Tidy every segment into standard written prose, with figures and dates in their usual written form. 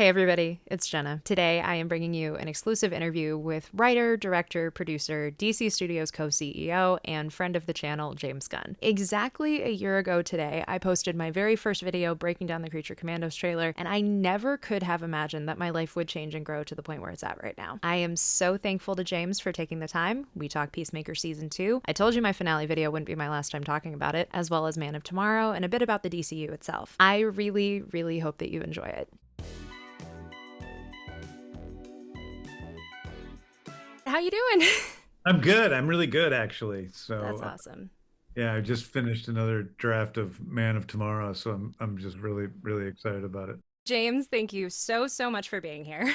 Hey everybody, it's Jenna. Today I am bringing you an exclusive interview with writer, director, producer, DC Studios co-CEO, and friend of the channel, James Gunn. Exactly a year ago today, I posted my very first video breaking down the Creature Commandos trailer, and I never could have imagined that my life would change and grow to the point where it's at right now. I am so thankful to James for taking the time. We talk Peacemaker Season 2. I told you my finale video wouldn't be my last time talking about it, as well as Man of Tomorrow and a bit about the DCU itself. I really, really hope that you enjoy it. How you doing? I'm good. I'm really good, actually. That's awesome. Yeah, I just finished another draft of Man of Tomorrow, so I'm just really excited about it. James, thank you so much for being here.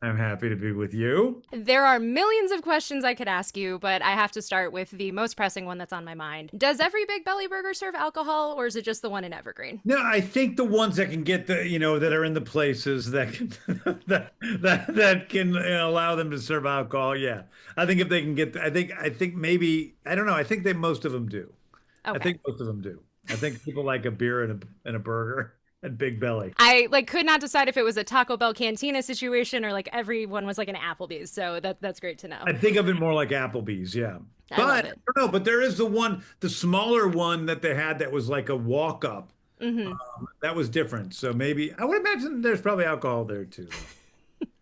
I'm happy to be with you. There are millions of questions I could ask you, but I have to start with the most pressing one that's on my mind. Does every Big Belly Burger serve alcohol, or is it just the one in Evergreen? No, I think the ones that can get that are in the places that can that can allow them to serve alcohol. Yeah, I think if they can get, I think maybe I don't know. I think they most of them do. I Okay. think most of them do. I think people like a beer and a burger and Big Belly. I could not decide if it was a Taco Bell Cantina situation or like everyone was like an Applebee's, so that's great to know. I think of it more like Applebee's, yeah. I But love I it. don't know, but there is the smaller one that they had that was like a walk up. Hmm. That was different. So maybe I would imagine there's probably alcohol there too.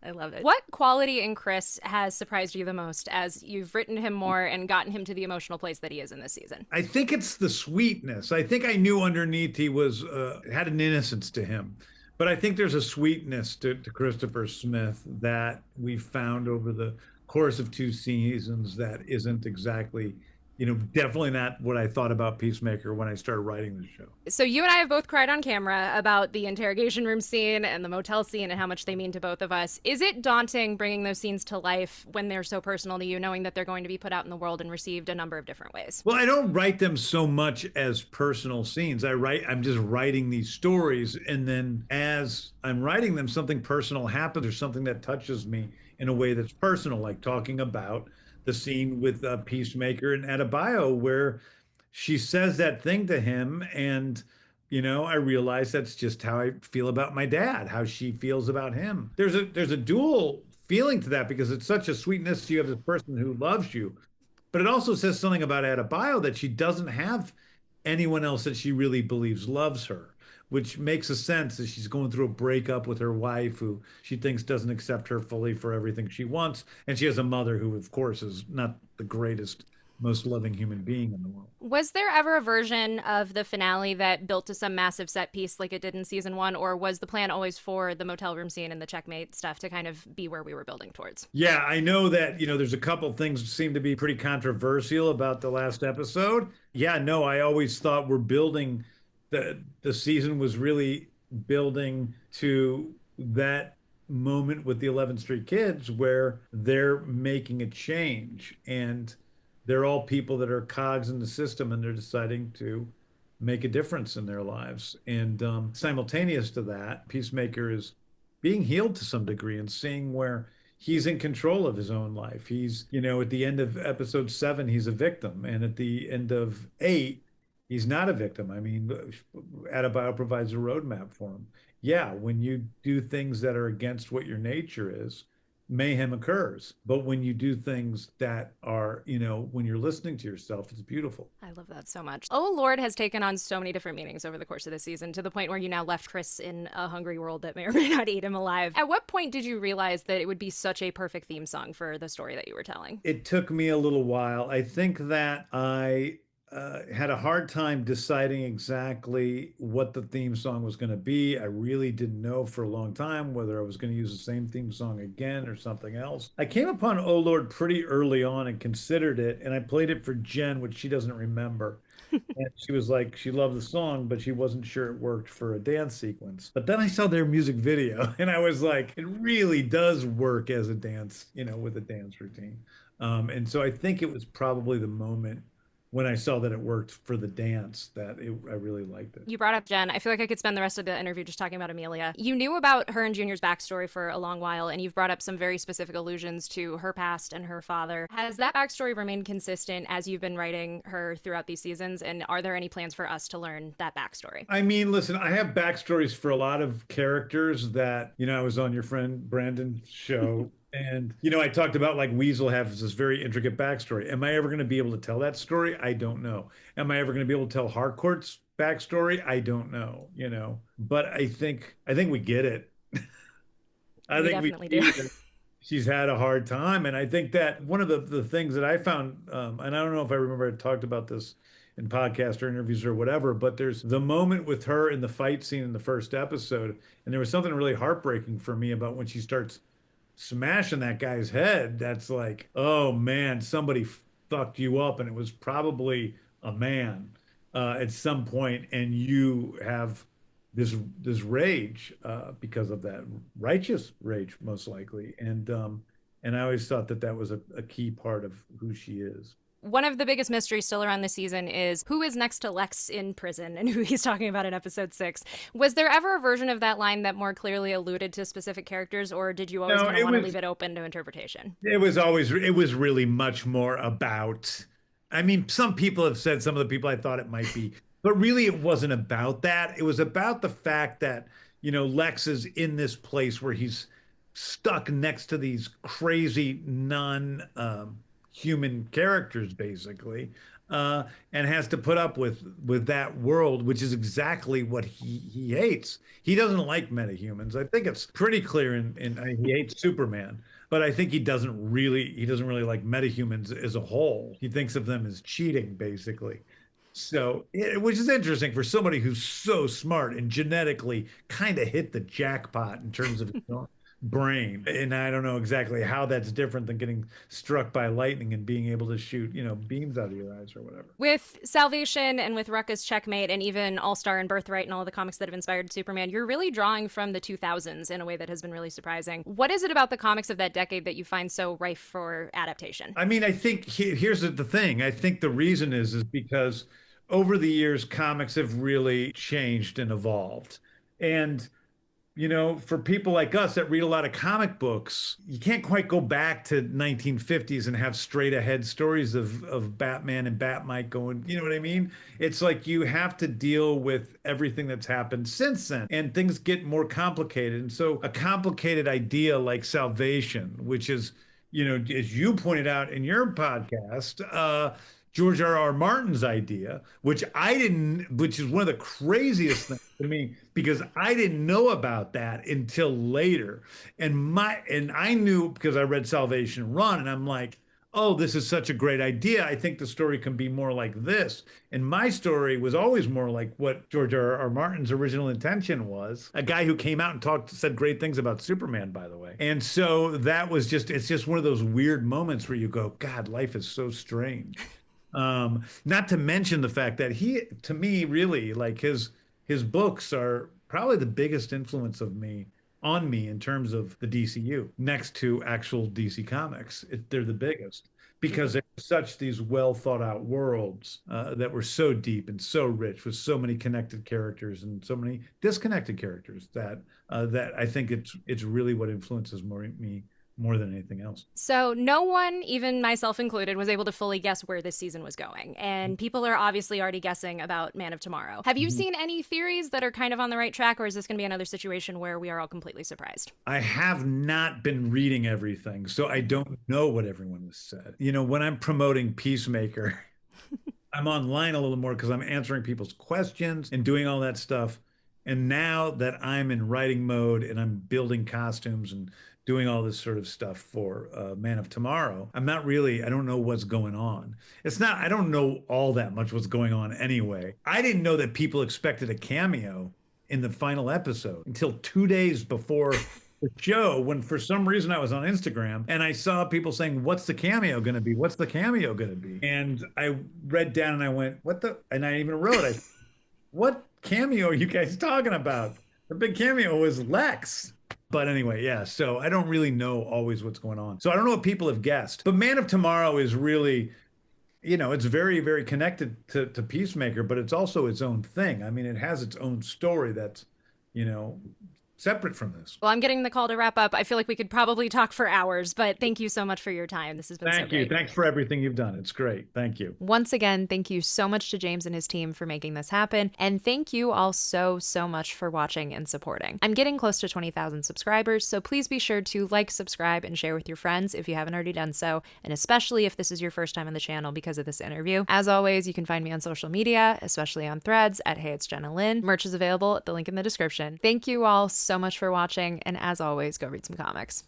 I love it. What quality in Chris has surprised you the most as you've written him more and gotten him to the emotional place that he is in this season? I think it's the sweetness. I think I knew underneath he was had an innocence to him. But I think there's a sweetness to Christopher Smith that we found over the course of two seasons that isn't exactly, definitely not what I thought about Peacemaker when I started writing the show. So you and I have both cried on camera about the interrogation room scene and the motel scene and how much they mean to both of us. Is it daunting bringing those scenes to life when they're so personal to you, knowing that they're going to be put out in the world and received a number of different ways? Well, I don't write them so much as personal scenes. I'm just writing these stories. And then as I'm writing them, something personal happens or something that touches me in a way that's personal, like talking about the scene with Peacemaker and Adebayo, where she says that thing to him. And, I realize that's just how I feel about my dad, how she feels about him. There's a dual feeling to that because it's such a sweetness. You have this person who loves you, but it also says something about Adebayo that she doesn't have anyone else that she really believes loves her, which makes a sense as she's going through a breakup with her wife, who she thinks doesn't accept her fully for everything she wants. And she has a mother who, of course, is not the greatest, most loving human being in the world. Was there ever a version of the finale that built to some massive set piece like it did in season one, or was the plan always for the motel room scene and the checkmate stuff to kind of be where we were building towards? Yeah, I know that, there's a couple things that seem to be pretty controversial about the last episode. Yeah, no, I always thought we're building the season was really building to that moment with the 11th Street Kids where they're making a change and they're all people that are cogs in the system and they're deciding to make a difference in their lives. And simultaneous to that, Peacemaker is being healed to some degree and seeing where he's in control of his own life. He's, at the end of episode 7, he's a victim. And at the end of 8, he's not a victim. I mean, Adebayo provides a roadmap for him. Yeah, when you do things that are against what your nature is, mayhem occurs. But when you do things that are, when you're listening to yourself, it's beautiful. I love that so much. Oh Lord has taken on so many different meanings over the course of the season to the point where you now left Chris in a hungry world that may or may not eat him alive. At what point did you realize that it would be such a perfect theme song for the story that you were telling? It took me a little while. I think that I had a hard time deciding exactly what the theme song was going to be. I really didn't know for a long time whether I was going to use the same theme song again or something else. I came upon Oh Lord pretty early on and considered it, and I played it for Jen, which she doesn't remember. And she was like, she loved the song, but she wasn't sure it worked for a dance sequence. But then I saw their music video, and I was like, it really does work as a dance, with a dance routine. And so I think it was probably the moment when I saw that it worked for the dance, I really liked it. You brought up Jen. I feel like I could spend the rest of the interview just talking about Amelia. You knew about her and Junior's backstory for a long while, and you've brought up some very specific allusions to her past and her father. Has that backstory remained consistent as you've been writing her throughout these seasons? And are there any plans for us to learn that backstory? I mean, listen, I have backstories for a lot of characters that, I was on your friend Brandon's show. And, I talked about like Weasel has this very intricate backstory. Am I ever going to be able to tell that story? I don't know. Am I ever going to be able to tell Harcourt's backstory? I don't know. But I think we get it. I We think we definitely do. see that she's had a hard time. And I think that one of the things that I found, and I don't know if I remember I talked about this in podcast or interviews or whatever, but there's the moment with her in the fight scene in the first episode. And there was something really heartbreaking for me about when she starts smashing that guy's head. That's like, oh man, somebody fucked you up. And it was probably a man at some point, and you have this rage because of that righteous rage, most likely. And I always thought that that was a key part of who she is. One of the biggest mysteries still around this season is who is next to Lex in prison and who he's talking about in episode 6. Was there ever a version of that line that more clearly alluded to specific characters, or did you always No, kind of want to leave it open to interpretation? it was really much more about, I mean, some people have said some of the people I thought it might be, but really it wasn't about that. It was about the fact that, Lex is in this place where he's stuck next to these crazy human characters, basically, and has to put up with that world, which is exactly what he hates. He doesn't like metahumans. I think it's pretty clear he hates Superman, but I think he doesn't really like metahumans as a whole. He thinks of them as cheating, basically. So, which is interesting for somebody who's so smart and genetically kind of hit the jackpot in terms of brain. And I don't know exactly how that's different than getting struck by lightning and being able to shoot, beams out of your eyes or whatever. With Salvation and with Rucka's Checkmate and even All Star and Birthright and all the comics that have inspired Superman, you're really drawing from the 2000s in a way that has been really surprising. What is it about the comics of that decade that you find so rife for adaptation? I mean, I think here's the thing. I think the reason is because over the years, comics have really changed and evolved. And for people like us that read a lot of comic books, you can't quite go back to 1950s and have straight ahead stories of Batman and Batmite going, you know what I mean? It's like you have to deal with everything that's happened since then, and things get more complicated. And so a complicated idea like salvation, which is, as you pointed out in your podcast, George R. R. Martin's idea, which is one of the craziest things to me because I didn't know about that until later. And I knew because I read Salvation Run, and I'm like, oh, this is such a great idea. I think the story can be more like this. And my story was always more like what George R. R. Martin's original intention was. A guy who came out and said great things about Superman, by the way. And so it's just one of those weird moments where you go, God, life is so strange. Not to mention the fact that to me, really, like his books are probably the biggest influence on me in terms of the DCU, next to actual DC Comics. They're the biggest because they're such these well thought out worlds that were so deep and so rich with so many connected characters and so many disconnected characters that I think it's really what influences me more than anything else. So, no one, even myself included, was able to fully guess where this season was going. And people are obviously already guessing about Man of Tomorrow. Have you seen any theories that are kind of on the right track, or is this going to be another situation where we are all completely surprised? I have not been reading everything, so I don't know what everyone has said. When I'm promoting Peacemaker, I'm online a little more because I'm answering people's questions and doing all that stuff. And now that I'm in writing mode and I'm building costumes and doing all this sort of stuff for Man of Tomorrow, I don't know what's going on. I don't know all that much what's going on anyway. I didn't know that people expected a cameo in the final episode until 2 days before the show, when for some reason I was on Instagram and I saw people saying, what's the cameo going to be? What's the cameo going to be? And I read down and I went, and I even wrote, what cameo are you guys talking about? The big cameo was Lex. But anyway, yeah, so I don't really know always what's going on. So I don't know what people have guessed. But Man of Tomorrow is really, it's very, very connected to Peacemaker, but it's also its own thing. I mean, it has its own story that's, you know, separate from this. Well, I'm getting the call to wrap up. I feel like we could probably talk for hours, but thank you so much for your time. This has been so Thank you. great. Thanks for everything you've done. It's great. Thank you. Once again, thank you so much to James and his team for making this happen. And thank you all so, so much for watching and supporting. I'm getting close to 20,000 subscribers, so please be sure to like, subscribe, and share with your friends if you haven't already done so, and especially if this is your first time on the channel because of this interview. As always, you can find me on social media, especially on Threads at Hey It's Jenna Lynn. Merch is available at the link in the description. Thank you all so much for watching, and as always, go read some comics.